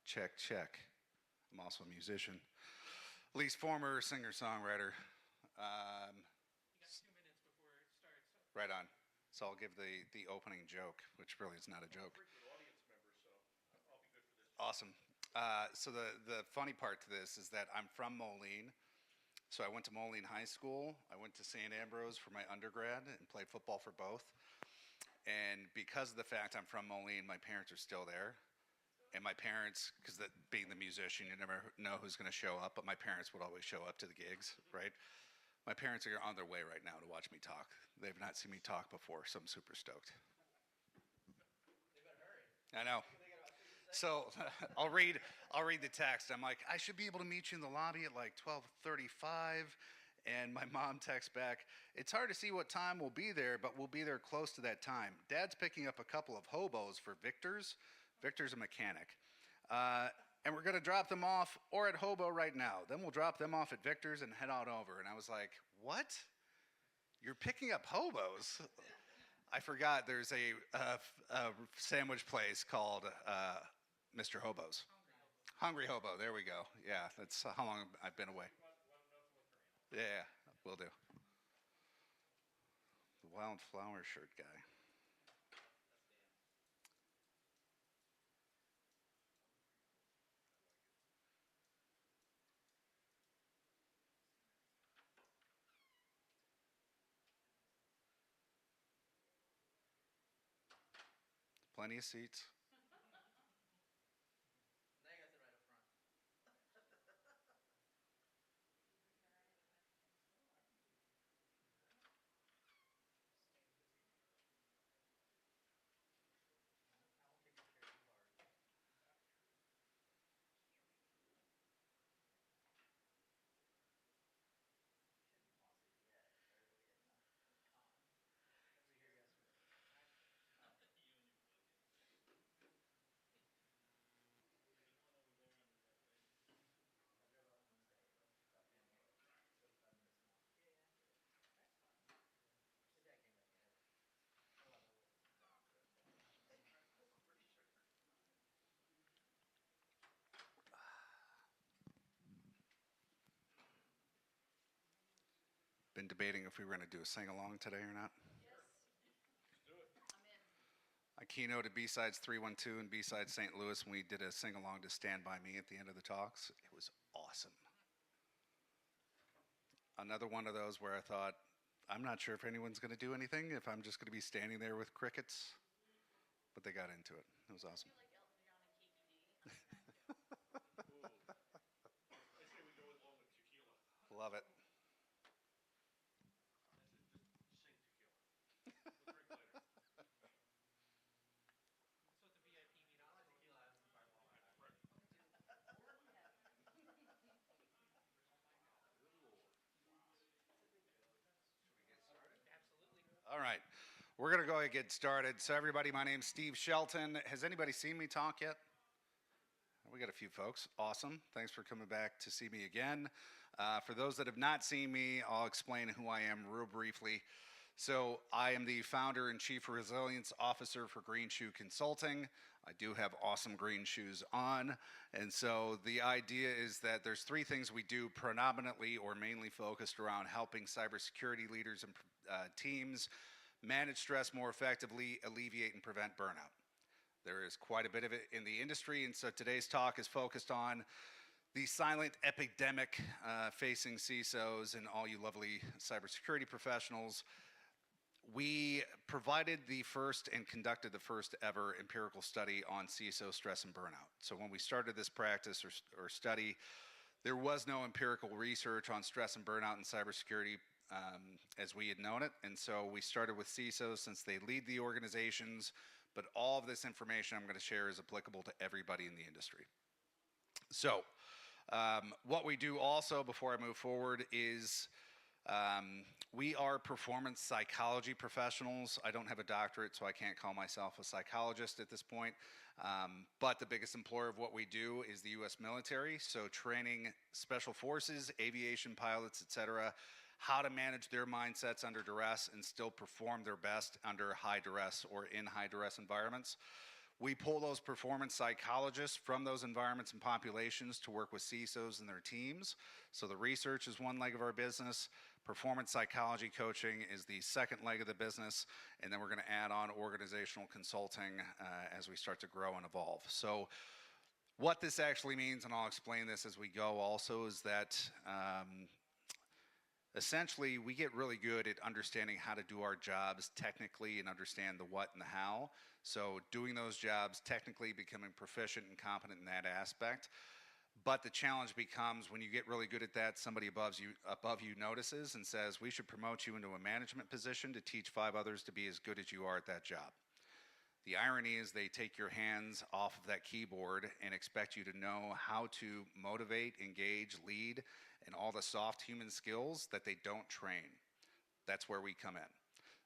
Check, check. I'm also a musician. At least former singer-songwriter. You got 2 minutes before it starts. Right on. So I'll give the opening joke, which really is not a joke. I'm a frequent audience member, so I'll be good for this. Awesome. So the funny part to this is that I'm from Moline. So I went to Moline High School. I went to St. Ambrose for my undergrad and played football for both. And because of the fact I'm from Moline, my parents are still there. And my parents, because being the musician, you never know who's going to show up, but my parents would always show up to the gigs, right? My parents are on their way right now to watch me talk. They've not seen me talk before, so I'm super stoked. They better hurry. I know. So I'll read the text. I'm like, I should be able to meet you in the lobby at like 12:35. And my mom texts back, it's hard to see what time we'll be there, but we'll be there close to that time. Dad's picking up a couple of hobos for Victor's. Victor's a mechanic. And we're going to drop them off or at Hobo right now. Then we'll drop them off at Victor's and head on over. And I was like, what? You're picking up hobos? I forgot there's a sandwich place called Mr. Hobo's. Hungry Hobo, there we go. Yeah, that's how long I've been away. Yeah, will do. The wild flower shirt guy. Plenty of seats. Now you got to sit right up front. I won't kick your chair too hard. Shouldn't be bossy yet. Early in the con. Let's see here, guys. You and your plug-in. Been debating if we were going to do a sing-along today or not. Yes. Let's do it. I'm in. I keynoted B-Sides 312 and B-Sides St. Louis, and we did a sing-along to Stand By Me at the end of the talks. It was awesome. Another one of those where I thought, I'm not sure if anyone's going to do anything, if I'm just going to be standing there with crickets. But they got into it. It was awesome. I feel like Elton John and KBD. Ooh. I say we go along with tequila. Love it. I said just sing tequila. We'll drink later. That's what the VIP meet on. Tequila has the fireball. Right. Absolutely. All right. We're going to go ahead and get started. So everybody, my name's Steve Shelton. Has anybody seen me talk yet? We got a few folks. Awesome. Thanks for coming back to see me again. For those that have not seen me, I'll explain who I am real briefly. So I am the founder and chief resilience officer for Green Shoe Consulting. I do have awesome green shoes on. And so the idea is that there's three things we do predominantly or mainly focused around helping cybersecurity leaders and teams manage stress more effectively, alleviate and prevent burnout. There is quite a bit of it in the industry, and so today's talk is focused on the silent epidemic facing CISOs and all you lovely cybersecurity professionals. We provided the first and conducted the first ever empirical study on CISO stress and burnout. So when we started this practice or study, there was no empirical research on stress and burnout in cybersecurity as we had known it. And so we started with CISOs since they lead the organizations, but all of this information I'm going to share is applicable to everybody in the industry. So what we do also before I move forward is we are performance psychology professionals. I don't have a doctorate, so I can't call myself a psychologist at this point. But the biggest employer of what we do is the U.S. military. So training special forces, aviation pilots, etc., how to manage their mindsets under duress and still perform their best under high duress or in high duress environments. We pull those performance psychologists from those environments and populations to work with CISOs and their teams. So the research is one leg of our business. Performance psychology coaching is the second leg of the business. And then we're going to add on organizational consulting as we start to grow and evolve. So what this actually means, and I'll explain this as we go also, is that essentially we get really good at understanding how to do our jobs technically and understand the what and the how. So doing those jobs technically, becoming proficient and competent in that aspect. But the challenge becomes when you get really good at that, somebody above you notices and says, we should promote you into a management position to teach 5 others to be as good as you are at that job. The irony is they take your hands off of that keyboard and expect you to know how to motivate, engage, lead, and all the soft human skills that they don't train. That's where we come in.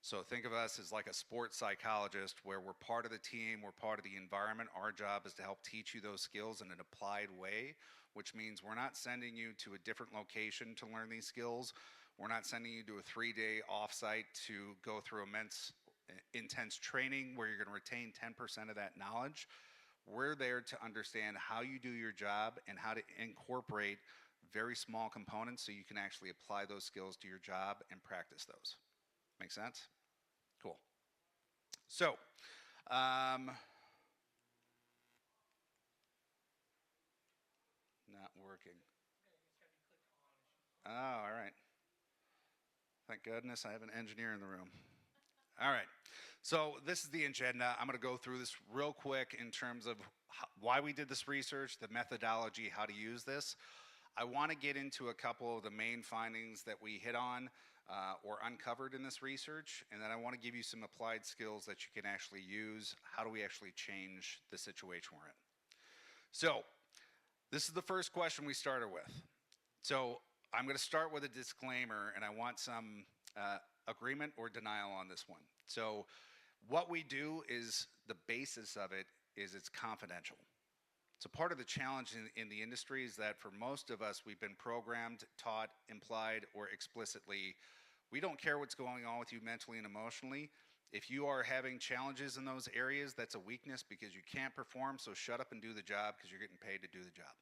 So think of us as like a sports psychologist where we're part of the team, we're part of the environment. Our job is to help teach you those skills in an applied way, which means we're not sending you to a different location to learn these skills. We're not sending you to a 3-day offsite to go through intense training where you're going to retain 10% of that knowledge. We're there to understand how you do your job and how to incorporate very small components so you can actually apply those skills to your job and practice those. Make sense? Cool. So, not working. Oh, all right. Thank goodness I have an engineer in the room. All right. So this is the agenda. I'm going to go through this real quick in terms of why we did this research, the methodology, how to use this. I want to get into a couple of the main findings that we hit on or uncovered in this research, and then I want to give you some applied skills that you can actually use. How do we actually change the situation we're in? So this is the first question we started with. So I'm going to start with a disclaimer, and I want some agreement or denial on this one. So what we do is the basis of it is it's confidential. So part of the challenge in the industry is that for most of us, we've been programmed, taught, implied, or explicitly, we don't care what's going on with you mentally and emotionally. If you are having challenges in those areas, that's a weakness because you can't perform, so shut up and do the job because you're getting paid to do the job,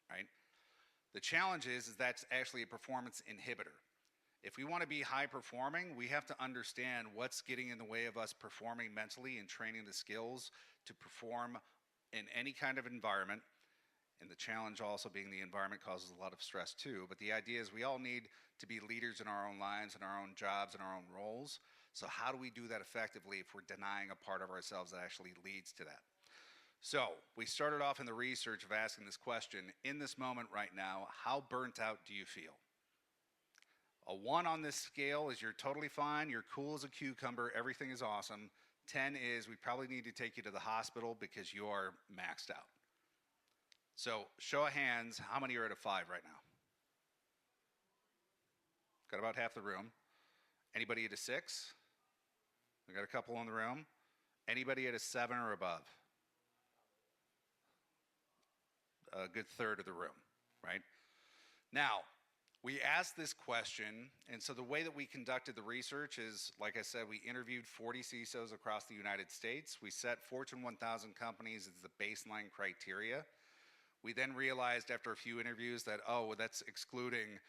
right? The challenge is that's actually a performance inhibitor. If we want to be high performing, we have to understand what's getting in the way of us performing mentally and training the skills to perform in any kind of environment. And the challenge also being the environment causes a lot of stress too. But the idea is we all need to be leaders in our own lives, in our own jobs, in our own roles. So how do we do that effectively if we're denying a part of ourselves that actually leads to that? So we started off in the research of asking this question, in this moment right now, how burnt out do you feel? A 1 on this scale is you're totally fine, you're cool as a cucumber, everything is awesome. 10 is we probably need to take you to the hospital because you are maxed out. So show of hands, how many are at a 5 right now? Got about half the room. Anybody at a 6? We got a couple in the room. Anybody at a 7 or above? A good third of the room, right? Now, we asked this question, and so the way that we conducted the research is, like I said, we interviewed 40 CISOs across the United States. We set Fortune 1000 companies as the baseline criteria. We then realized after a few interviews that, oh, well, that's excluding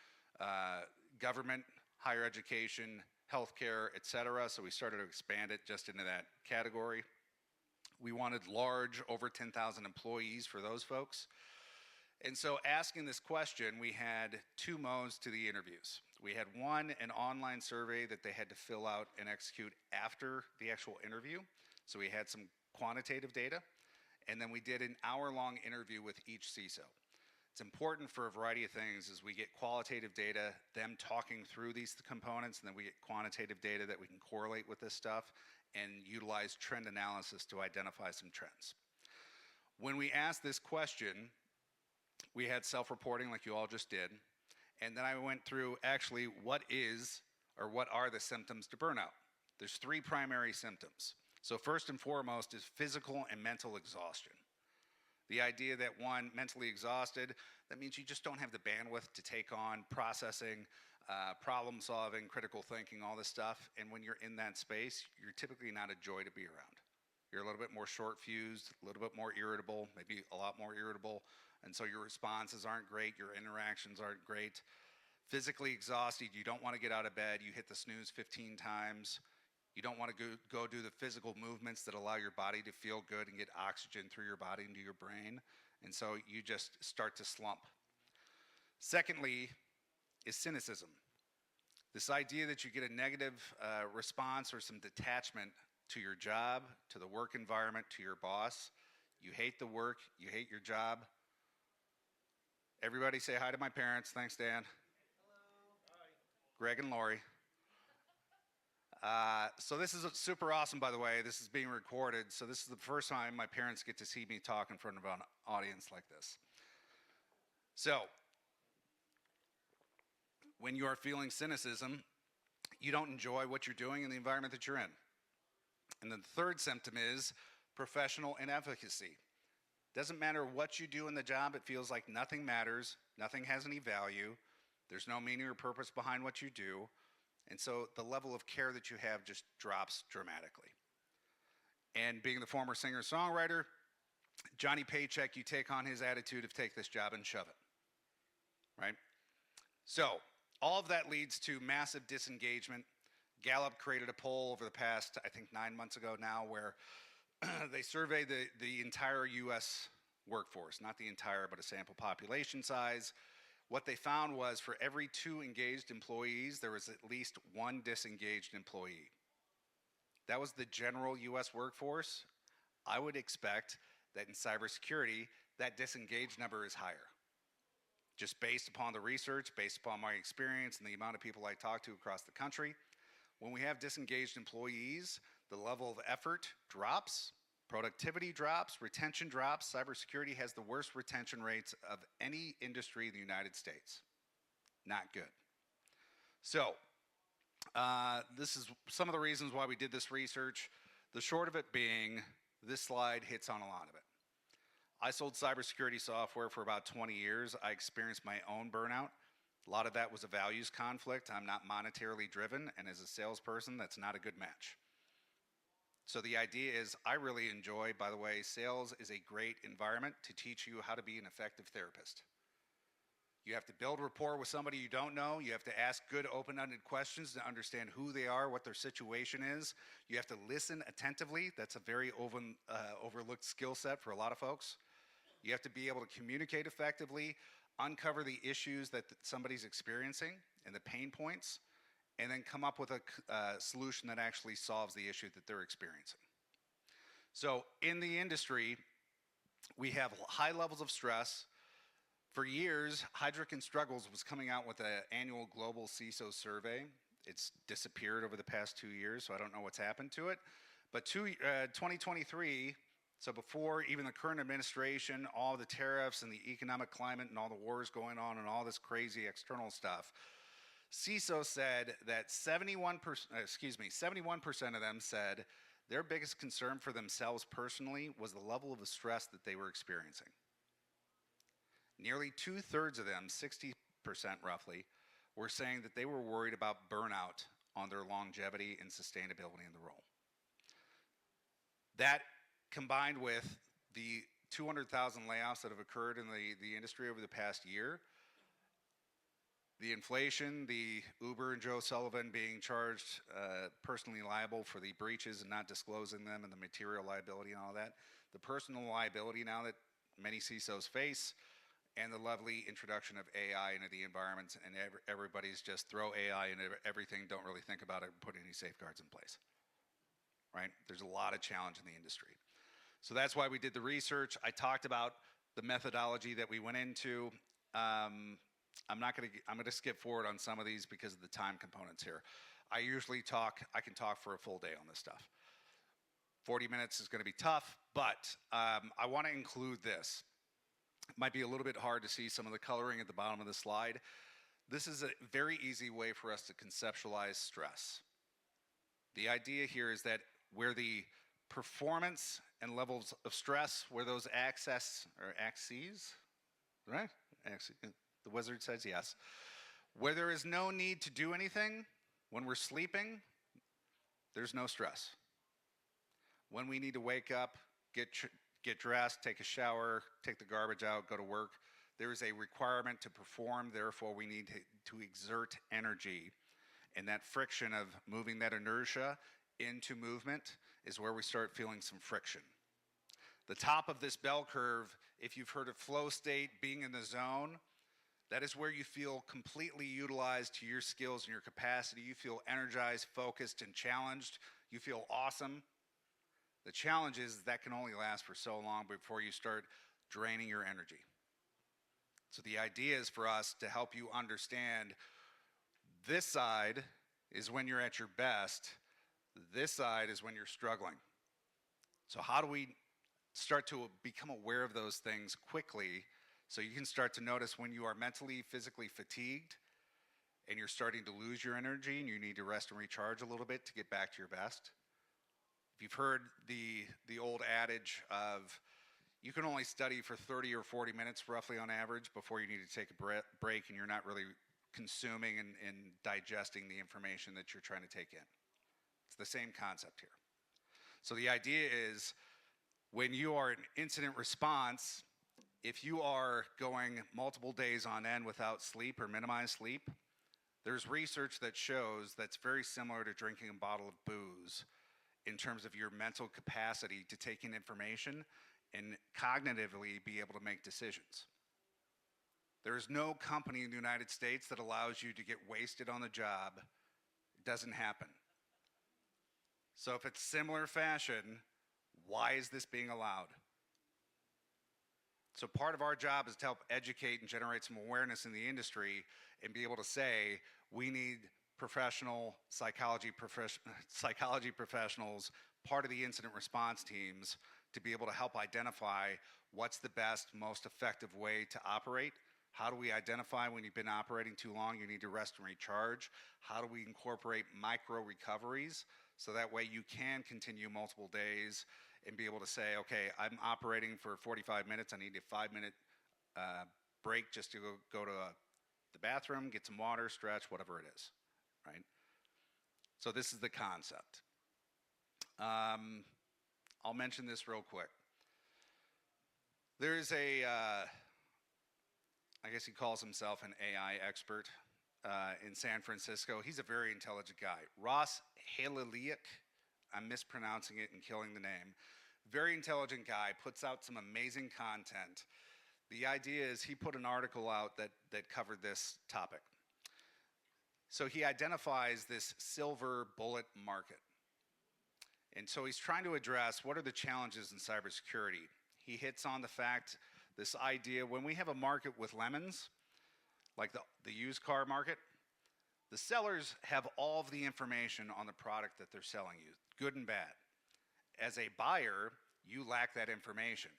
government, higher education, healthcare, et cetera. So we started to expand it just into that category. We wanted large, over 10,000 employees for those folks. And so asking this question, we had 2 modes to the interviews. We had one, an online survey that they had to fill out and execute after the actual interview. So we had some quantitative data. And then we did an hour-long interview with each CISO. It's important for a variety of things as we get qualitative data, them talking through these components, and then we get quantitative data that we can correlate with this stuff and utilize trend analysis to identify some trends. When we asked this question, we had self-reporting like you all just did, and then I went through actually what are the symptoms to burnout. There's 3 primary symptoms. So first and foremost is physical and mental exhaustion. The idea that one, mentally exhausted, that means you just don't have the bandwidth to take on processing, problem solving, critical thinking, all this stuff, and when you're in that space, you're typically not a joy to be around, You're a little bit more short fused, a little bit more irritable, maybe a lot more irritable. And so your responses aren't great, your interactions aren't great. Physically exhausted, you don't want to get out of bed, you hit the snooze 15 times. You don't want to go do the physical movements that allow your body to feel good and get oxygen through your body into your brain. And so you just start to slump. Secondly is cynicism. This idea that you get a negative response or some detachment to your job, to the work environment, to your boss. You hate the work, you hate your job. Everybody say hi to my parents. Thanks, Dan. Hello. Greg and Lori. So this is super awesome, by the way. This is being recorded. So this is the first time my parents get to see me talk in front of an audience like this. So when you are feeling cynicism, you don't enjoy what you're doing in the environment that you're in. And then the third symptom is professional inefficacy. Doesn't matter what you do in the job, it feels like nothing matters, nothing has any value, there's no meaning or purpose behind what you do, and so the level of care that you have just drops dramatically. And being the former singer-songwriter, Johnny Paycheck, you take on his attitude of take this job and shove it, right? So all of that leads to massive disengagement. Gallup created a poll over the past, I think 9 months ago now, where they surveyed the entire US workforce, not the entire, but a sample population size. What they found was for every 2 engaged employees, there was at least 1 disengaged employee. That was the general US workforce. I would expect that in cybersecurity, that disengaged number is higher. Just based upon the research, based upon my experience and the amount of people I talk to across the country, when we have disengaged employees, the level of effort drops, productivity drops, retention drops. Cybersecurity has the worst retention rates of any industry in the United States. Not good. So, this is some of the reasons why we did this research. The short of it being, this slide hits on a lot of it. I sold cybersecurity software for about 20 years. I experienced my own burnout. A lot of that was a values conflict. I'm not monetarily driven, and as a salesperson, that's not a good match. So the idea is, I really enjoy, by the way, sales is a great environment to teach you how to be an effective therapist. You have to build rapport with somebody you don't know. You have to ask good open-ended questions to understand who they are, what their situation is. You have to listen attentively. That's a very overlooked skill set for a lot of folks. You have to be able to communicate effectively, uncover the issues that somebody's experiencing and the pain points, and then come up with a solution that actually solves the issue that they're experiencing. So in the industry, we have high levels of stress. For years, Heidrick & Struggles was coming out with an annual global CISO survey. It's disappeared over the past 2 years, so I don't know what's happened to it. But 2023, so before even the current administration, all the tariffs and the economic climate and all the wars going on and all this crazy external stuff, CISO said that 71% of them said their biggest concern for themselves personally was the level of the stress that they were experiencing. Nearly 2/3 of them, 60% roughly, were saying that they were worried about burnout on their longevity and sustainability in the role. That combined with the 200,000 layoffs that have occurred in the industry over the past year, the inflation, the Uber and Joe Sullivan being charged personally liable for the breaches and not disclosing them, and the material liability and all that, the personal liability now that many CISOs face, and the lovely introduction of AI into the environments, and everybody's just throw AI into everything, don't really think about it, and put any safeguards in place, right? There's a lot of challenge in the industry. So that's why we did the research. I talked about the methodology that we went into. I'm gonna skip forward on some of these because of the time components here. I can talk for a full day on this stuff. 40 minutes is gonna be tough, but I wanna include this. It might be a little bit hard to see some of the coloring at the bottom of the slide. This is a very easy way for us to conceptualize stress. The idea here is that where the performance and levels of stress, where those axes, right? The wizard says yes. Where there is no need to do anything, when we're sleeping, there's no stress. when we need to wake up, get dressed, take a shower, take the garbage out, go to work, there is a requirement to perform, therefore we need to exert energy. And that friction of moving that inertia into movement is where we start feeling some friction. The top of this bell curve, if you've heard of flow state, being in the zone, that is where you feel completely utilized to your skills and your capacity. You feel energized, focused, and challenged. You feel awesome. The challenge is that can only last for so long before you start draining your energy. So the idea is for us to help you understand this side is when you're at your best. This side is when you're struggling. So how do we start to become aware of those things quickly so you can start to notice when you are mentally, physically fatigued and you're starting to lose your energy and you need to rest and recharge a little bit to get back to your best? If you've heard the old adage of you can only study for 30 or 40 minutes roughly on average before you need to take a break and you're not really consuming and digesting the information that you're trying to take in. It's the same concept here. So the idea is when you are in incident response, if you are going multiple days on end without sleep or minimized sleep, there's research that shows that's very similar to drinking a bottle of booze in terms of your mental capacity to take in information and cognitively be able to make decisions. There is no company in the United States that allows you to get wasted on the job. It doesn't happen. So if it's similar fashion, why is this being allowed? So part of our job is to help educate and generate some awareness in the industry and be able to say we need professional psychology professionals, part of the incident response teams, to be able to help identify what's the best, most effective way to operate. How do we identify when you've been operating too long, you need to rest and recharge? How do we incorporate micro recoveries so that way you can continue multiple days and be able to say, okay, I'm operating for 45 minutes, I need a 5-minute break just to go to the bathroom, get some water, stretch, whatever it is, right? So this is the concept. I'll mention this real quick. There's a, I guess he calls himself an AI expert in San Francisco. He's a very intelligent guy. Ross Haliliak, I'm mispronouncing it and killing the name. Very intelligent guy, puts out some amazing content. The idea is he put an article out that covered this topic. So he identifies this silver bullet market. And so he's trying to address what are the challenges in cybersecurity. He hits on the fact, this idea, when we have a market with lemons, like the used car market, the sellers have all of the information on the product that they're selling you, good and bad. As a buyer, you lack that information.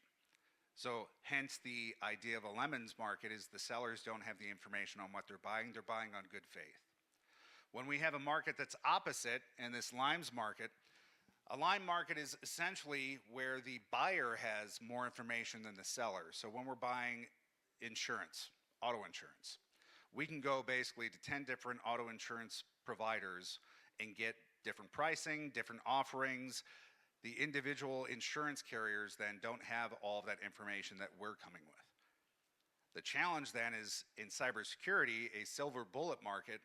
So hence the idea of a lemons market is the sellers don't have the information on what they're buying on good faith. When we have a market that's opposite, in this limes market, a lime market is essentially where the buyer has more information than the seller. So when we're buying insurance, auto insurance, we can go basically to 10 different auto insurance providers and get different pricing, different offerings. The individual insurance carriers then don't have all of that information that we're coming with. The challenge then is in cybersecurity, a silver bullet market,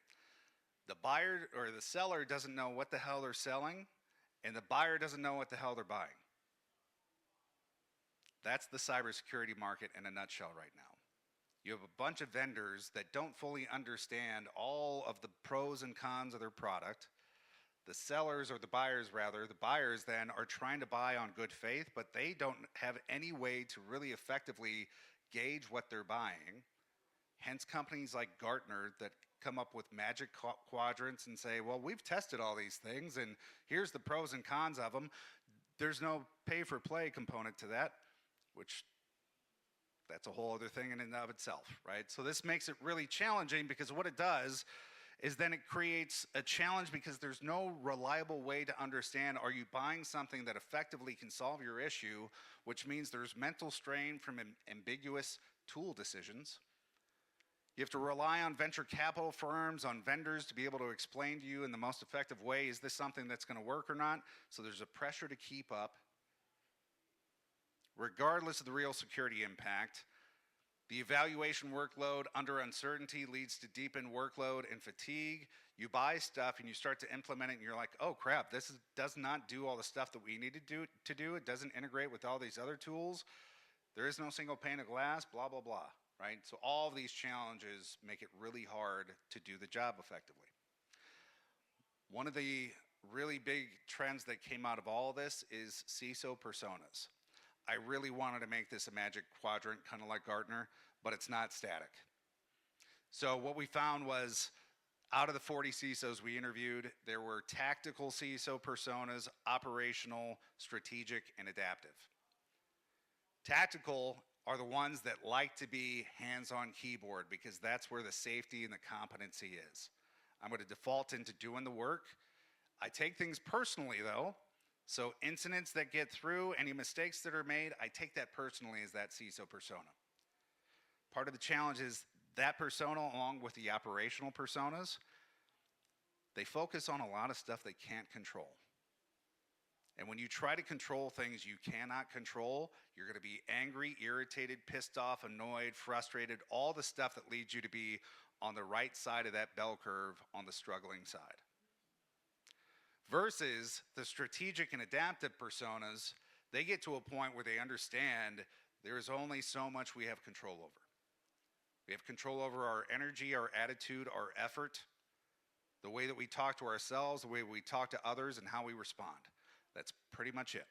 the buyer or the seller doesn't know what the hell they're selling, and the buyer doesn't know what the hell they're buying. That's the cybersecurity market in a nutshell right now. You have a bunch of vendors that don't fully understand all of the pros and cons of their product. The sellers, or the buyers rather, the buyers then are trying to buy on good faith, but they don't have any way to really effectively gauge what they're buying. Hence companies like Gartner that come up with magic quadrants and say, well, we've tested all these things and here's the pros and cons of them. There's no pay for play component to that, which that's a whole other thing in and of itself, right? So this makes it really challenging because what it does is then it creates a challenge because there's no reliable way to understand, are you buying something that effectively can solve your issue, which means there's mental strain from ambiguous tool decisions. You have to rely on venture capital firms, on vendors to be able to explain to you in the most effective way, is this something that's going to work or not? So there's a pressure to keep up. Regardless of the real security impact, the evaluation workload under uncertainty leads to deepened workload and fatigue. You buy stuff and you start to implement it and you're like, oh crap, does not do all the stuff that we need to do. It doesn't integrate with all these other tools. There is no single pane of glass, blah, blah, blah, right? So all of these challenges make it really hard to do the job effectively. One of the really big trends that came out of all of this is CISO personas. I really wanted to make this a magic quadrant, kind of like Gartner, but it's not static. So what we found was, out of the 40 CISOs we interviewed, there were tactical CISO personas, operational, strategic, and adaptive. Tactical are the ones that like to be hands-on keyboard because that's where the safety and the competency is. I'm going to default into doing the work. I take things personally though. So incidents that get through, any mistakes that are made, I take that personally as that CISO persona. Part of the challenge is that persona, along with the operational personas, they focus on a lot of stuff they can't control. And when you try to control things you cannot control, you're going to be angry, irritated, pissed off, annoyed, frustrated, all the stuff that leads you to be on the right side of that bell curve on the struggling side. Versus the strategic and adaptive personas, they get to a point where they understand there is only so much we have control over. We have control over our energy, our attitude, our effort, the way that we talk to ourselves, the way we talk to others, and how we respond. That's pretty much it.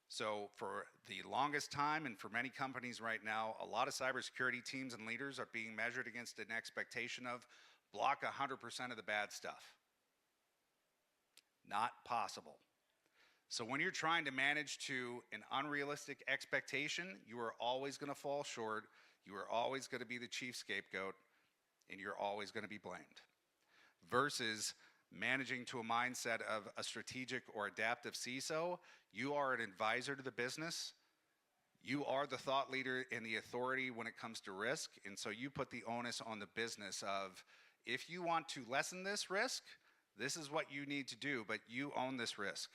So for the longest time, and for many companies right now, a lot of cybersecurity teams and leaders are being measured against an expectation of block 100% of the bad stuff. Not possible. So when you're trying to manage to an unrealistic expectation, you are always going to fall short, you are always going to be the chief scapegoat, and you're always going to be blamed. Versus managing to a mindset of a strategic or adaptive CISO, you are an advisor to the business, you are the thought leader and the authority when it comes to risk, and so you put the onus on the business of, if you want to lessen this risk, this is what you need to do, but you own this risk.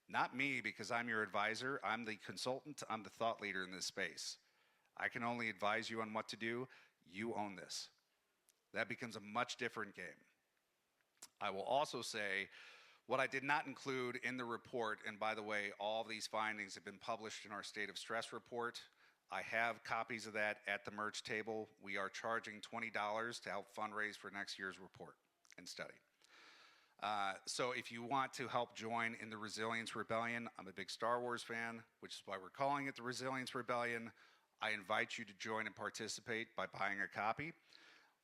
Not me, because I'm your advisor. I'm the consultant. I'm the thought leader in this space. I can only advise you on what to do. You own this. That becomes a much different game. I will also say what I did not include in the report, and by the way, all of these findings have been published in our State of Stress report. I have copies of that at the merch table. We are charging $20 to help fundraise for next year's report and study. So if you want to help join in the Resilience Rebellion, I'm a big Star Wars fan, which is why we're calling it the Resilience Rebellion. I invite you to join and participate by buying a copy.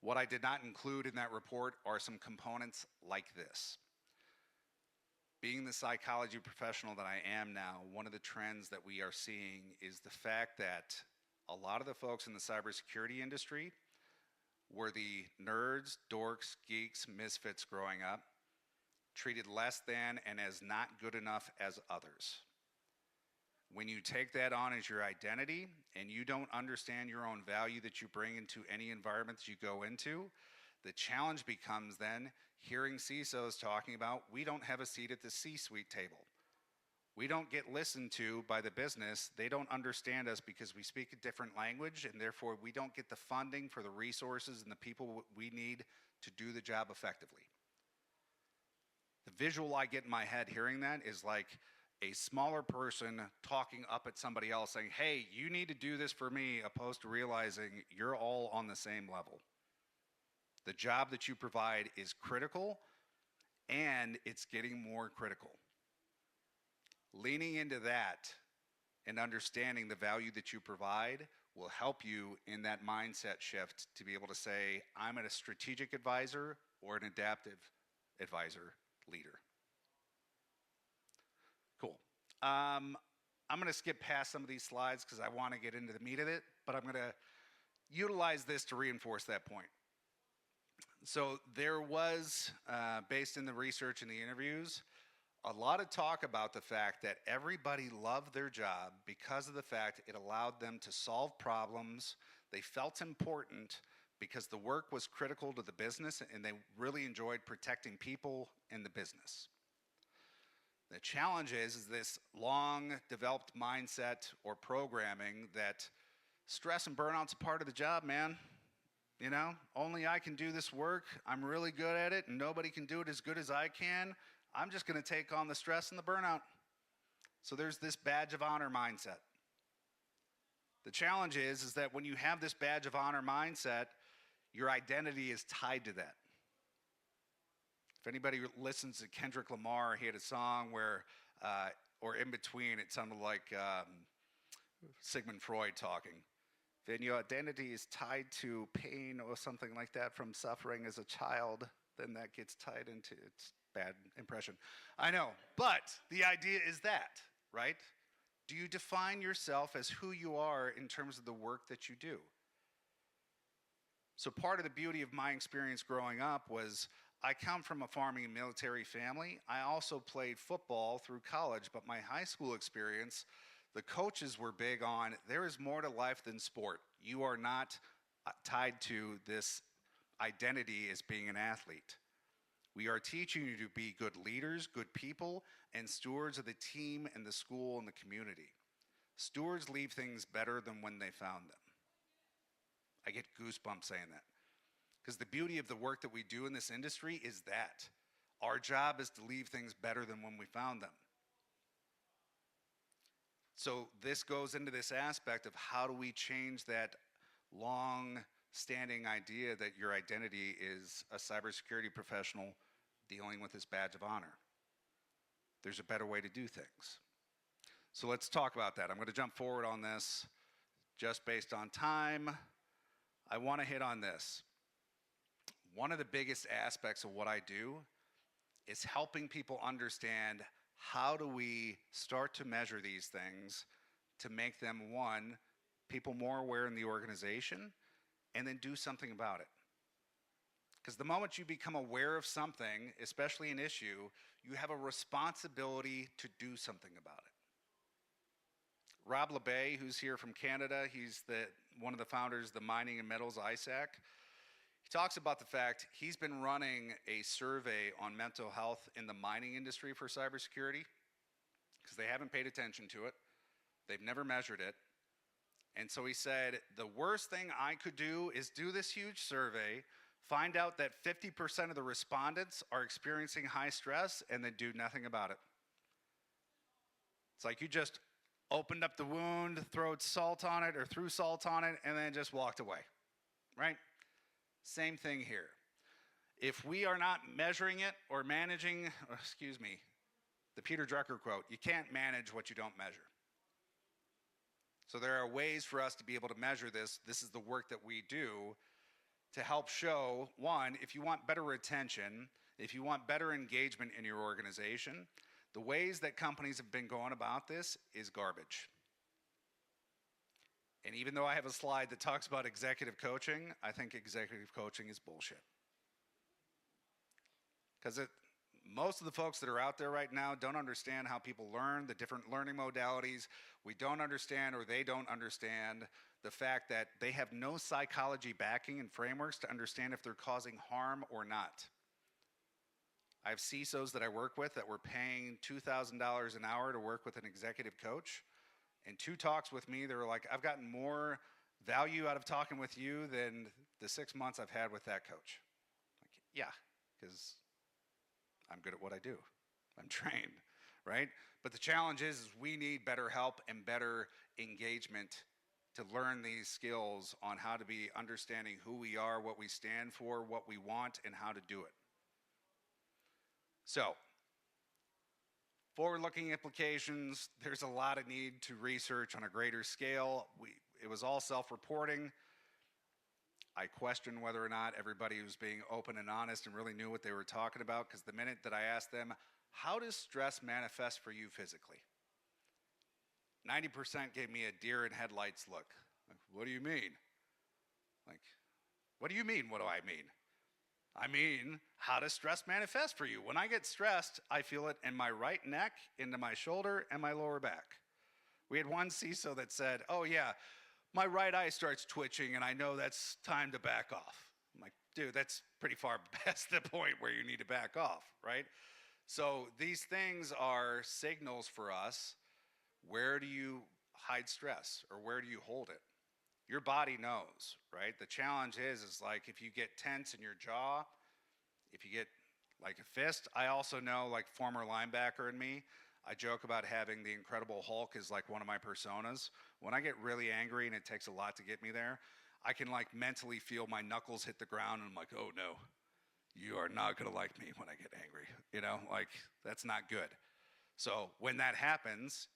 What I did not include in that report are some components like this. Being the psychology professional that I am now, one of the trends that we are seeing is the fact that a lot of the folks in the cybersecurity industry were the nerds, dorks, geeks, misfits growing up, treated less than and as not good enough as others. When you take that on as your identity and you don't understand your own value that you bring into any environment that you go into, the challenge becomes then hearing CISOs talking about, we don't have a seat at the C-suite table. We don't get listened to by the business. They don't understand us because we speak a different language, and therefore we don't get the funding for the resources and the people we need to do the job effectively. The visual I get in my head hearing that is like a smaller person talking up at somebody else saying, hey, you need to do this for me, opposed to realizing you're all on the same level. The job that you provide is critical, and it's getting more critical. Leaning into that and understanding the value that you provide will help you in that mindset shift to be able to say, I'm a strategic advisor or an adaptive advisor leader. Cool. I'm going to skip past some of these slides because I want to get into the meat of it, but I'm going to utilize this to reinforce that point. So there was, based in the research and the interviews, a lot of talk about the fact that everybody loved their job because of the fact it allowed them to solve problems They felt important because the work was critical to the business and they really enjoyed protecting people in the business. The challenge is this long developed mindset or programming that stress and burnout's a part of the job, man. You know, only I can do this work. I'm really good at it and nobody can do it as good as I can. I'm just going to take on the stress and the burnout. So there's this badge of honor mindset. The challenge is that when you have this badge of honor mindset, your identity is tied to that. If anybody listens to Kendrick Lamar, he had a song where, or in between, it sounded like Sigmund Freud talking. Then your identity is tied to pain or something like that from suffering as a child, then that gets tied into, it's bad impression. I know, but the idea is that, right? Do you define yourself as who you are in terms of the work that you do? So part of the beauty of my experience growing up was I come from a farming and military family. I also played football through college, but my high school experience, the coaches were big on, there is more to life than sport. You are not tied to this identity as being an athlete. We are teaching you to be good leaders, good people, and stewards of the team and the school and the community. Stewards leave things better than when they found them. I get goosebumps saying that. Because the beauty of the work that we do in this industry is that. Our job is to leave things better than when we found them. So this goes into this aspect of how do we change that long-standing idea that your identity is a cybersecurity professional dealing with this badge of honor. There's a better way to do things. So let's talk about that. I'm going to jump forward on this just based on time. I want to hit on this. One of the biggest aspects of what I do is helping people understand how do we start to measure these things to make them, one, people more aware in the organization, and then do something about it. Because the moment you become aware of something, especially an issue, you have a responsibility to do something about it. Rob LeBay, who's here from Canada, he's one of the founders of the Mining and Metals ISAC. He talks about the fact he's been running a survey on mental health in the mining industry for cybersecurity because they haven't paid attention to it. They've never measured it. And so he said, the worst thing I could do is do this huge survey, find out that 50% of the respondents are experiencing high stress, and then do nothing about it. It's like you just opened up the wound, threw salt on it, and then just walked away, right? Same thing here. If we are not measuring it or managing, the Peter Drucker quote, you can't manage what you don't measure. So there are ways for us to be able to measure this. This is the work that we do to help show, one, if you want better retention, if you want better engagement in your organization, the ways that companies have been going about this is garbage. And even though I have a slide that talks about executive coaching, I think executive coaching is bullshit. Because most of the folks that are out there right now don't understand how people learn, the different learning modalities. We don't understand, or they don't understand, the fact that they have no psychology backing and frameworks to understand if they're causing harm or not. I have CISOs that I work with that were paying $2,000 an hour to work with an executive coach. In 2 talks with me, they were like, I've gotten more value out of talking with you than the 6 months I've had with that coach. Like, yeah, because I'm good at what I do. I'm trained, right? But the challenge is we need better help and better engagement to learn these skills on how to be understanding who we are, what we stand for, what we want, and how to do it. So, forward-looking implications, there's a lot of need to research on a greater scale. It was all self-reporting. I question whether or not everybody was being open and honest and really knew what they were talking about, because the minute that I asked them, how does stress manifest for you physically? 90% gave me a deer in headlights look. Like, what do you mean? Like, what do you mean, what do I mean? I mean, how does stress manifest for you? When I get stressed, I feel it in my right neck, into my shoulder, and my lower back. We had one CISO that said, oh yeah, my right eye starts twitching and I know that's time to back off. I'm like, dude, that's pretty far past the point where you need to back off, right? So these things are signals for us. Where do you hide stress or where do you hold it? Your body knows, right? The challenge is like if you get tense in your jaw, if you get like a fist, I also know, like former linebacker in me, I joke about having the Incredible Hulk as like one of my personas. When I get really angry and it takes a lot to get me there, I can like mentally feel my knuckles hit the ground and I'm like, oh no, you are not gonna like me when I get angry. You know, like that's not good. So when that happens,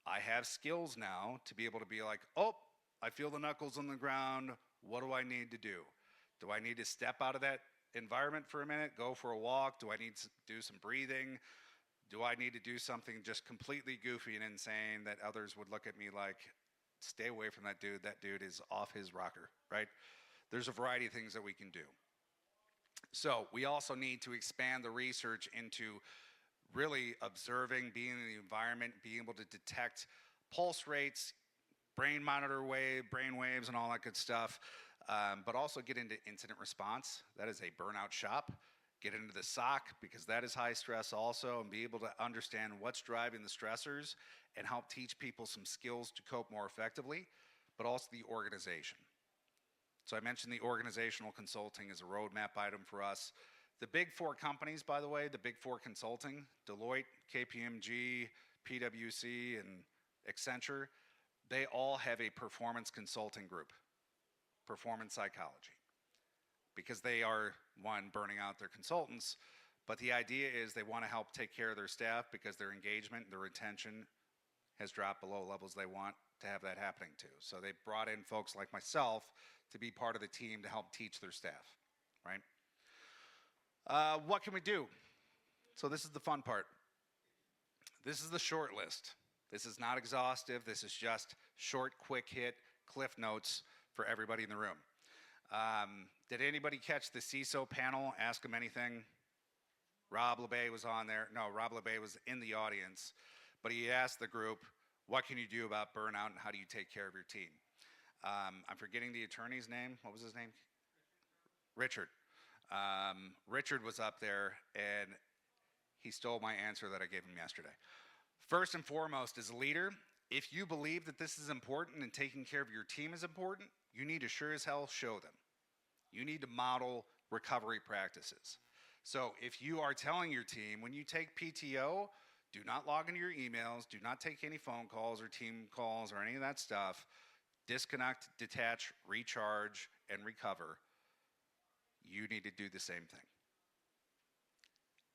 I have skills now to be able to be like, oh, I feel the knuckles on the ground. What do I need to do? Do I need to step out of that environment for a minute, go for a walk? Do I need to do some breathing? Do I need to do something just completely goofy and insane that others would look at me like, stay away from that dude. That dude is off his rocker, right? There's a variety of things that we can do. So we also need to expand the research into really observing, being in the environment, being able to detect pulse rates, brain waves, and all that good stuff. But also get into incident response. That is a burnout shop. Get into the SOC because that is high stress also, and be able to understand what's driving the stressors and help teach people some skills to cope more effectively, but also the organization. So I mentioned the organizational consulting is a roadmap item for us. The big four companies, by the way, the big four consulting, Deloitte, KPMG, PwC, and Accenture, they all have a performance consulting group, performance psychology, because they are, one, burning out their consultants, but the idea is they want to help take care of their staff because their engagement, their retention has dropped below levels they want to have that happening to. So they brought in folks like myself to be part of the team to help teach their staff, right? What can we do? So this is the fun part. This is the short list. This is not exhaustive. This is just short, quick hit, cliff notes for everybody in the room. Did anybody catch the CISO panel, Ask Them Anything? Rob LeBay was on there. No, Rob LeBay was in the audience, but he asked the group, what can you do about burnout and how do you take care of your team? I'm forgetting the attorney's name. What was his name? Richard. Richard was up there and he stole my answer that I gave him yesterday. First and foremost, as a leader, if you believe that this is important and taking care of your team is important, you need to sure as hell show them. You need to model recovery practices. So if you are telling your team, when you take PTO, do not log into your emails, do not take any phone calls or team calls or any of that stuff, disconnect, detach, recharge, and recover, you need to do the same thing.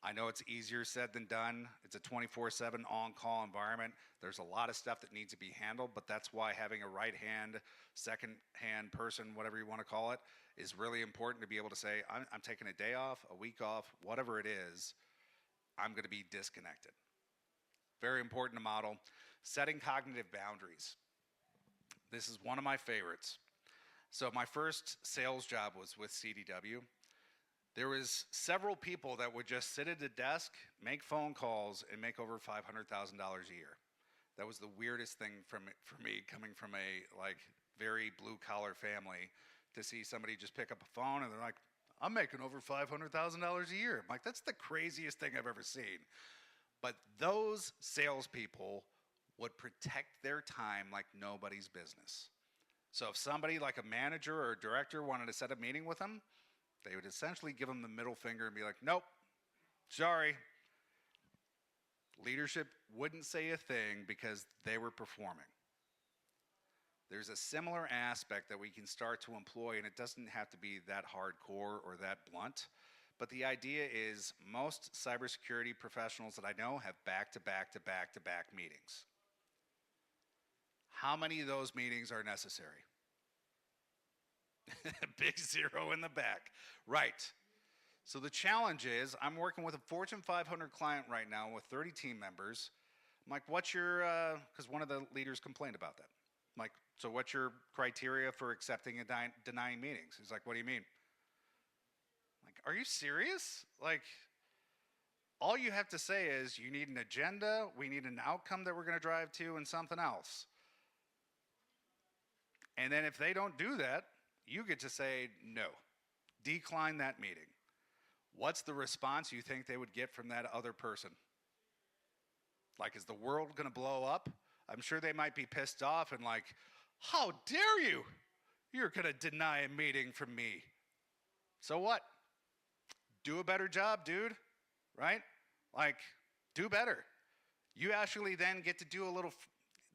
I know it's easier said than done. It's a 24/7 on-call environment. There's a lot of stuff that needs to be handled, but that's why having a right-hand, second-hand person, whatever you want to call it, is really important to be able to say, I'm taking a day off, a week off, whatever it is, I'm going to be disconnected. Very important to model. Setting cognitive boundaries. This is one of my favorites. So my first sales job was with CDW. There was several people that would just sit at a desk, make phone calls, and make over $500,000 a year. That was the weirdest thing for me coming from a like very blue-collar family to see somebody just pick up a phone and they're like, I'm making over $500,000 a year. I'm like, that's the craziest thing I've ever seen. But those salespeople would protect their time like nobody's business. So if somebody like a manager or a director wanted to set a meeting with them, they would essentially give them the middle finger and be like, nope, sorry. Leadership wouldn't say a thing because they were performing. There's a similar aspect that we can start to employ, and it doesn't have to be that hardcore or that blunt. But the idea is most cybersecurity professionals that I know have back-to-back-to-back-to-back meetings. How many of those meetings are necessary? Big zero in the back. Right. So the challenge is I'm working with a Fortune 500 client right now with 30 team members. I'm like, what's your, because one of the leaders complained about that. I'm like, so what's your criteria for accepting and denying meetings? He's like, what do you mean? I'm like, are you serious? Like, all you have to say is you need an agenda, we need an outcome that we're going to drive to, and something else. And then if they don't do that, you get to say no, decline that meeting. What's the response you think they would get from that other person? Like, is the world gonna blow up? I'm sure they might be pissed off and like, how dare you? You're gonna deny a meeting from me. So what? Do a better job, dude, right? Like, do better. You actually then get to do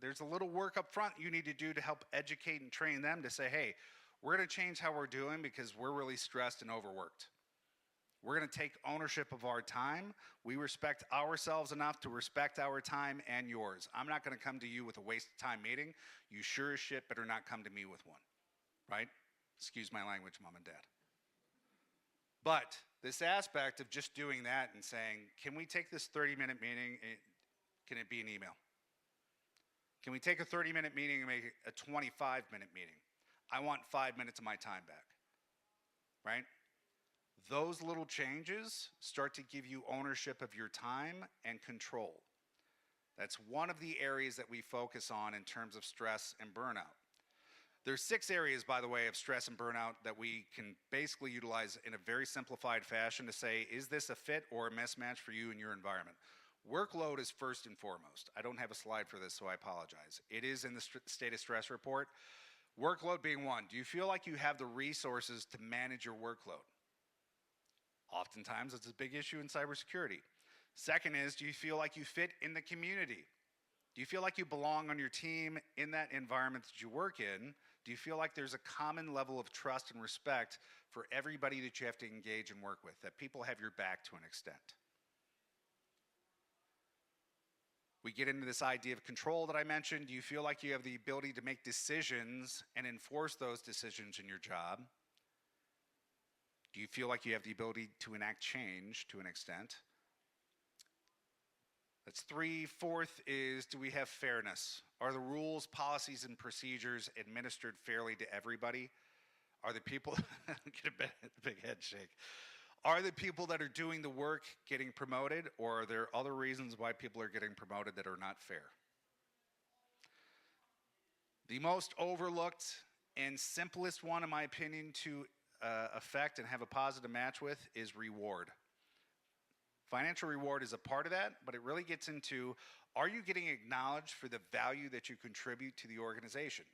there's a little work up front you need to do to help educate and train them to say, hey, we're gonna change how we're doing because we're really stressed and overworked. We're gonna take ownership of our time. We respect ourselves enough to respect our time and yours. I'm not gonna come to you with a waste of time meeting. You sure as shit better not come to me with one, right? Excuse my language, mom and dad. But this aspect of just doing that and saying, can we take this 30-minute meeting, can it be an email? Can we take a 30-minute meeting and make it a 25-minute meeting? I want 5 minutes of my time back, right? Those little changes start to give you ownership of your time and control. That's one of the areas that we focus on in terms of stress and burnout. There's 6 areas, by the way, of stress and burnout that we can basically utilize in a very simplified fashion to say, is this a fit or a mismatch for you and your environment? Workload is first and foremost. I don't have a slide for this, so I apologize. It is in the state of stress report. Workload being one. Do you feel like you have the resources to manage your workload? Oftentimes, it's a big issue in cybersecurity. Second is, do you feel like you fit in the community? Do you feel like you belong on your team in that environment that you work in? Do you feel like there's a common level of trust and respect for everybody that you have to engage and work with, that people have your back to an extent? We get into this idea of control that I mentioned. Do you feel like you have the ability to make decisions and enforce those decisions in your job? Do you feel like you have the ability to enact change to an extent? That's 3. Fourth is, do we have fairness? Are the rules, policies, and procedures administered fairly to everybody? Are the people, get a big head shake. Are the people that are doing the work getting promoted, or are there other reasons why people are getting promoted that are not fair? The most overlooked and simplest one, in my opinion, to affect and have a positive match with is reward. Financial reward is a part of that, but it really gets into, are you getting acknowledged for the value that you contribute to the organization?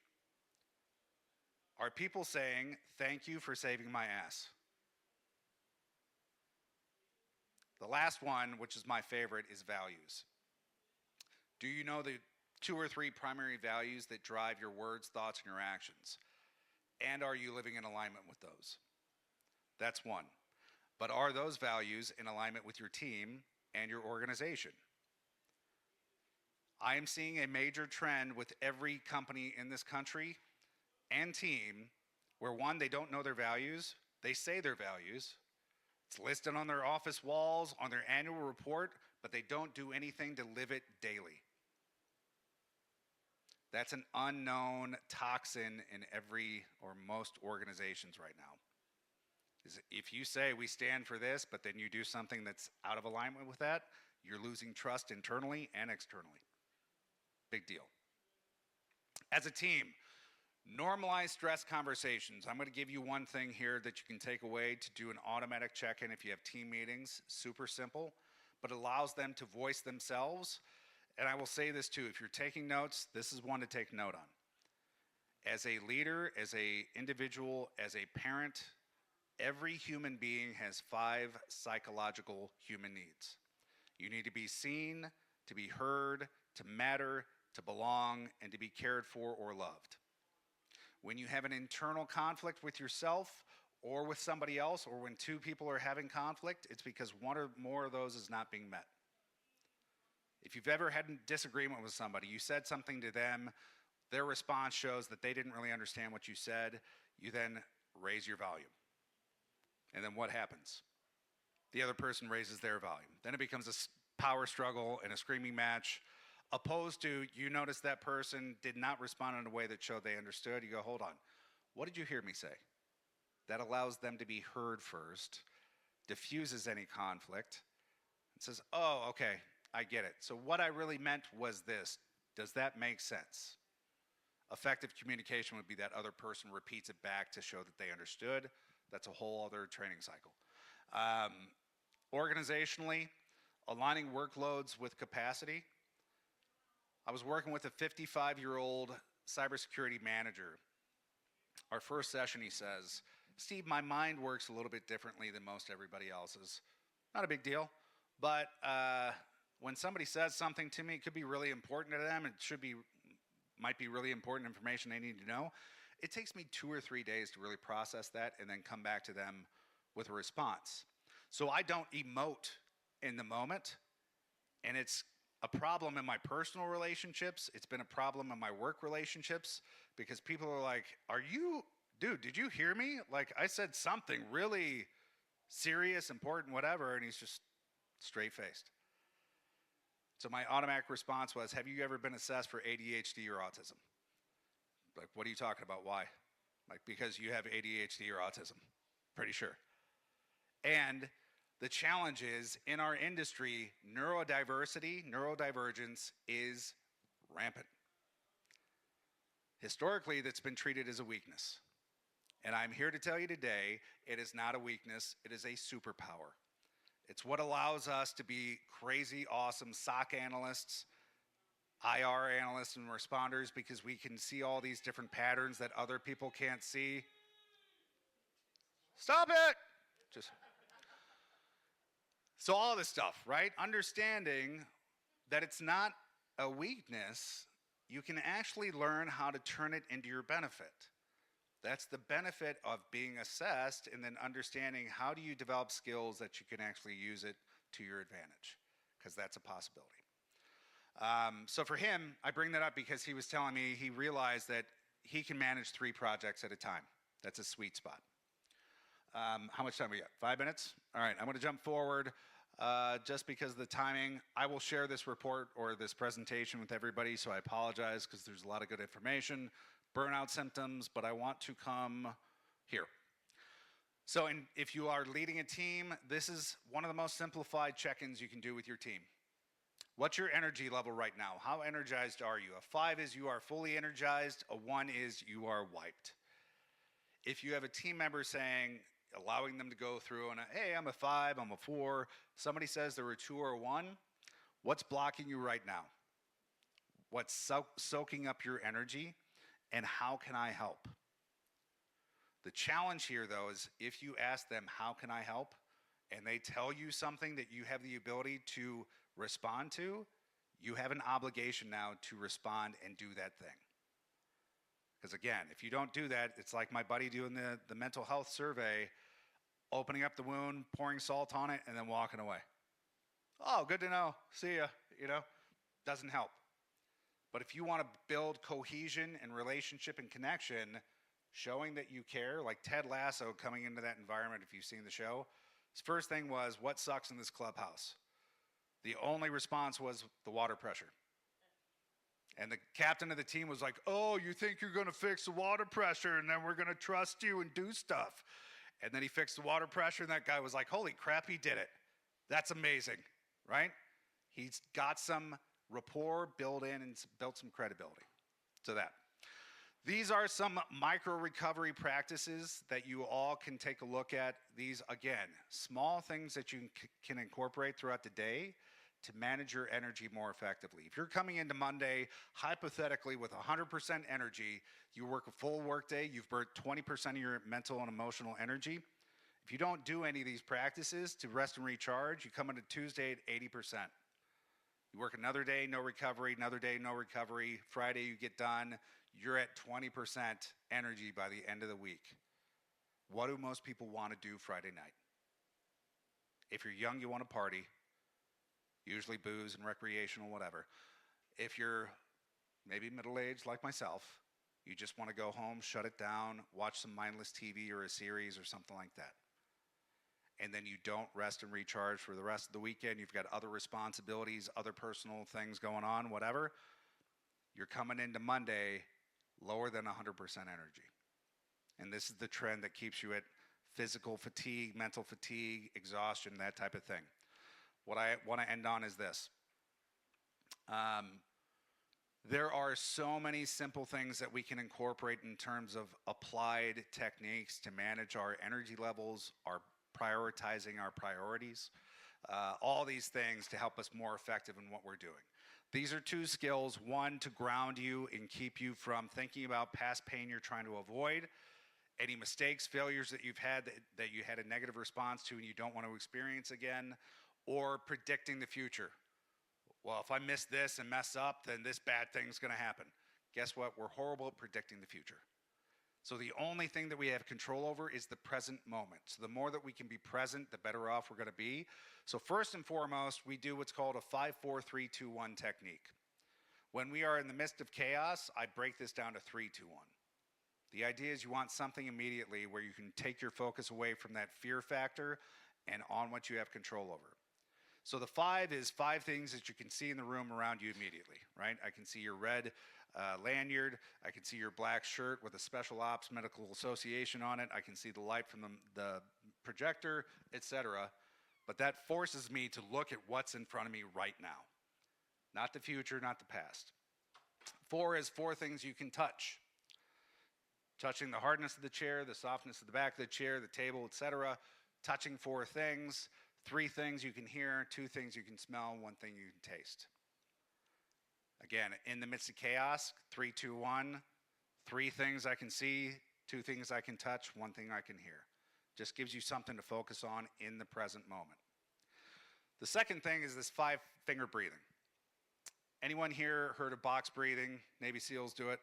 Are people saying, thank you for saving my ass? The last one, which is my favorite, is values. Do you know the 2 or 3 primary values that drive your words, thoughts, and your actions? And are you living in alignment with those? That's one. But are those values in alignment with your team and your organization? I am seeing a major trend with every company in this country and team where, one, they don't know their values. They say their values. It's listed on their office walls, on their annual report, but they don't do anything to live it daily. That's an unknown toxin in every or most organizations right now. Is if you say we stand for this, but then you do something that's out of alignment with that, you're losing trust internally and externally. Big deal. As a team, normalize stress conversations. I'm going to give you one thing here that you can take away to do an automatic check-in if you have team meetings. Super simple, but allows them to voice themselves. And I will say this too, if you're taking notes, this is one to take note on. As a leader, as an individual, as a parent, every human being has 5 psychological human needs. You need to be seen, to be heard, to matter, to belong, and to be cared for or loved. When you have an internal conflict with yourself or with somebody else, or when 2 people are having conflict, it's because 1 or more of those is not being met. If you've ever had a disagreement with somebody, you said something to them, their response shows that they didn't really understand what you said, you then raise your volume. And then what happens? The other person raises their volume. Then it becomes a power struggle and a screaming match, opposed to you notice that person did not respond in a way that showed they understood. You go, hold on, what did you hear me say? That allows them to be heard first, diffuses any conflict, and says, oh, okay, I get it. So what I really meant was this. Does that make sense? Effective communication would be that other person repeats it back to show that they understood. That's a whole other training cycle. Organizationally, aligning workloads with capacity. I was working with a 55-year-old cybersecurity manager. Our first session, he says, Steve, my mind works a little bit differently than most everybody else's. Not a big deal, but when somebody says something to me, it could be really important to them. Might be really important information they need to know. It takes me 2 or 3 days to really process that and then come back to them with a response. So I don't emote in the moment, and it's a problem in my personal relationships. It's been a problem in my work relationships because people are like, dude, did you hear me? Like, I said something really serious, important, whatever, and he's just straight-faced. So my automatic response was, have you ever been assessed for ADHD or autism? Like, what are you talking about? Why? Like, because you have ADHD or autism. Pretty sure. And the challenge is, in our industry, neurodivergence is rampant. Historically, that's been treated as a weakness. And I'm here to tell you today, it is not a weakness, it is a superpower. It's what allows us to be crazy, awesome SOC analysts, IR analysts, and responders because we can see all these different patterns that other people can't see. Stop it! So all this stuff, right? Understanding that it's not a weakness, you can actually learn how to turn it into your benefit. That's the benefit of being assessed and then understanding how do you develop skills that you can actually use it to your advantage, because that's a possibility. So for him, I bring that up because he was telling me he realized that he can manage 3 projects at a time. That's a sweet spot. How much time we got? 5 minutes? All right, I'm going to jump forward just because of the timing. I will share this report or this presentation with everybody, so I apologize because there's a lot of good information. Burnout symptoms, but I want to come here. So if you are leading a team, this is one of the most simplified check-ins you can do with your team. What's your energy level right now? How energized are you? A 5 is you are fully energized. A 1 is you are wiped. If you have a team member allowing them to go through and, hey, I'm a 5, I'm a 4, somebody says they're a 2 or a 1, what's blocking you right now? What's soaking up your energy? And how can I help? The challenge here, though, is if you ask them, how can I help? And they tell you something that you have the ability to respond to, you have an obligation now to respond and do that thing. Because again, if you don't do that, it's like my buddy doing the mental health survey, opening up the wound, pouring salt on it, and then walking away. Oh, good to know. See ya. Doesn't help. But if you want to build cohesion and relationship and connection, showing that you care, like Ted Lasso coming into that environment, if you've seen the show, his first thing was, what sucks in this clubhouse? The only response was the water pressure. And the captain of the team was like, oh, you think you're going to fix the water pressure and then we're going to trust you and do stuff. And then he fixed the water pressure and that guy was like, holy crap, he did it. That's amazing, right? He's got some rapport built in and built some credibility to that. These are some micro recovery practices that you all can take a look at. These, again, small things that you can incorporate throughout the day to manage your energy more effectively. If you're coming into Monday, hypothetically, with 100% energy, you work a full workday, you've burnt 20% of your mental and emotional energy. If you don't do any of these practices to rest and recharge, you come into Tuesday at 80%. You work another day, no recovery, another day, no recovery. Friday, you get done. You're at 20% energy by the end of the week. What do most people want to do Friday night? If you're young, you want to party. Usually booze and recreational, whatever. If you're maybe middle-aged like myself, you just want to go home, shut it down, watch some mindless TV or a series or something like that. And then you don't rest and recharge for the rest of the weekend. You've got other responsibilities, other personal things going on, whatever. You're coming into Monday lower than 100% energy. And this is the trend that keeps you at physical fatigue, mental fatigue, exhaustion, that type of thing. What I want to end on is this. There are so many simple things that we can incorporate in terms of applied techniques to manage our energy levels, our prioritizing our priorities, all these things to help us more effective in what we're doing. These are 2 skills, one to ground you and keep you from thinking about past pain you're trying to avoid, any mistakes, failures that you've had that you had a negative response to and you don't want to experience again, or predicting the future. Well, if I miss this and mess up, then this bad thing's gonna happen. Guess what? We're horrible at predicting the future. So the only thing that we have control over is the present moment. So the more that we can be present, the better off we're gonna be. So first and foremost, we do what's called a 5-4-3-2-1 technique. When we are in the midst of chaos, I break this down to 3-2-1. The idea is you want something immediately where you can take your focus away from that fear factor and on what you have control over. So the 5 is 5 things that you can see in the room around you immediately, right? I can see your red lanyard. I can see your black shirt with a Special Ops Medical Association on it. I can see the light from the projector, etc. But that forces me to look at what's in front of me right now. Not the future, not the past. 4 is 4 things you can touch. Touching the hardness of the chair, the softness of the back of the chair, the table, etc. Touching 4 things. 3 things you can hear, 2 things you can smell, 1 thing you can taste. Again, in the midst of chaos, 3-2-1, 3 things I can see, 2 things I can touch, 1 thing I can hear. Just gives you something to focus on in the present moment. The second thing is this 5-finger breathing. Anyone here heard of box breathing? Navy SEALs do it?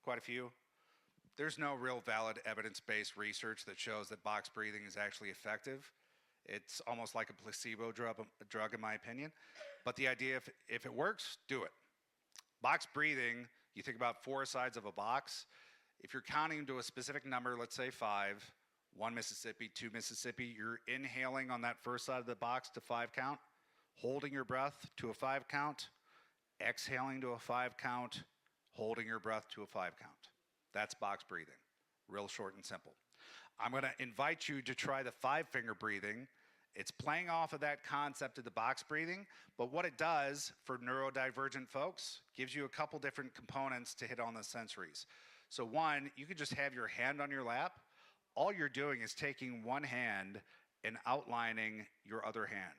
Quite a few. There's no real valid evidence-based research that shows that box breathing is actually effective. It's almost like a placebo drug in my opinion. But the idea, if it works, do it. Box breathing, you think about 4 sides of a box. If you're counting to a specific number, let's say 5, 1 Mississippi, 2 Mississippi, you're inhaling on that first side of the box to 5 count, holding your breath to a 5 count, exhaling to a 5 count, holding your breath to a 5 count. That's box breathing, real short and simple. I'm gonna invite you to try the 5-finger breathing. It's playing off of that concept of the box breathing, but what it does for neurodivergent folks, gives you a couple different components to hit on the sensories. So 1, you could just have your hand on your lap. All you're doing is taking 1 hand and outlining your other hand.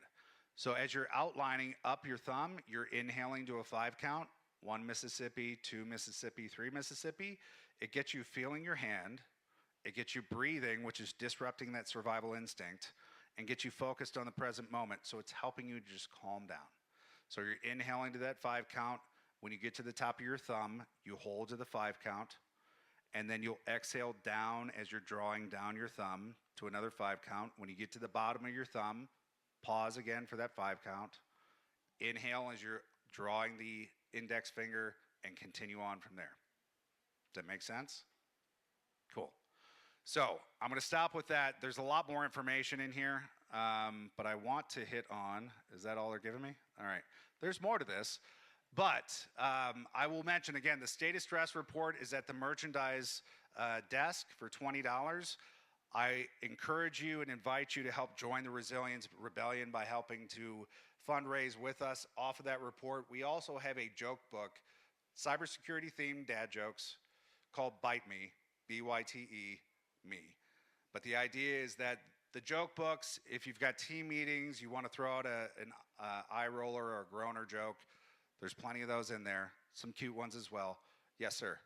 So as you're outlining up your thumb, you're inhaling to a 5 count, 1 Mississippi, 2 Mississippi, 3 Mississippi. It gets you feeling your hand. It gets you breathing, which is disrupting that survival instinct, and gets you focused on the present moment. So it's helping you to just calm down. So you're inhaling to that 5 count. When you get to the top of your thumb, you hold to the 5 count, and then you'll exhale down as you're drawing down your thumb to another 5 count. When you get to the bottom of your thumb, pause again for that 5 count. Inhale as you're drawing the index finger and continue on from there. Does that make sense? Cool. So I'm going to stop with that. There's a lot more information in here, but I want to hit on, is that all they're giving me? All right. There's more to this, but I will mention again, the state of stress report is at the merchandise desk for $20. I encourage you and invite you to help join the Resilience Rebellion by helping to fundraise with us off of that report. We also have a joke book, cybersecurity themed dad jokes called Bite Me, B-Y-T-E, me. But the idea is that the joke books, if you've got team meetings, you want to throw out an eye roller or a groaner joke, there's plenty of those in there. Some cute ones as well. Yes, sir.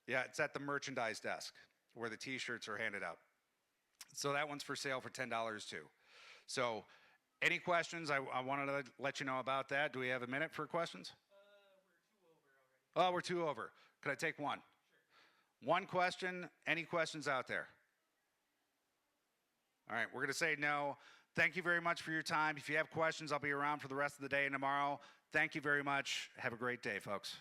Yeah, it's at the merchandise desk where the t-shirts are handed out. So that one's for sale for $10 too. So any questions? I wanted to let you know about that. Do we have a minute for questions? We're 2 over. Could I take 1? Sure. 1 question. Any questions out there? All right, we're going to say no. Thank you very much for your time. If you have questions, I'll be around for the rest of the day and tomorrow. Thank you very much. Have a great day, folks.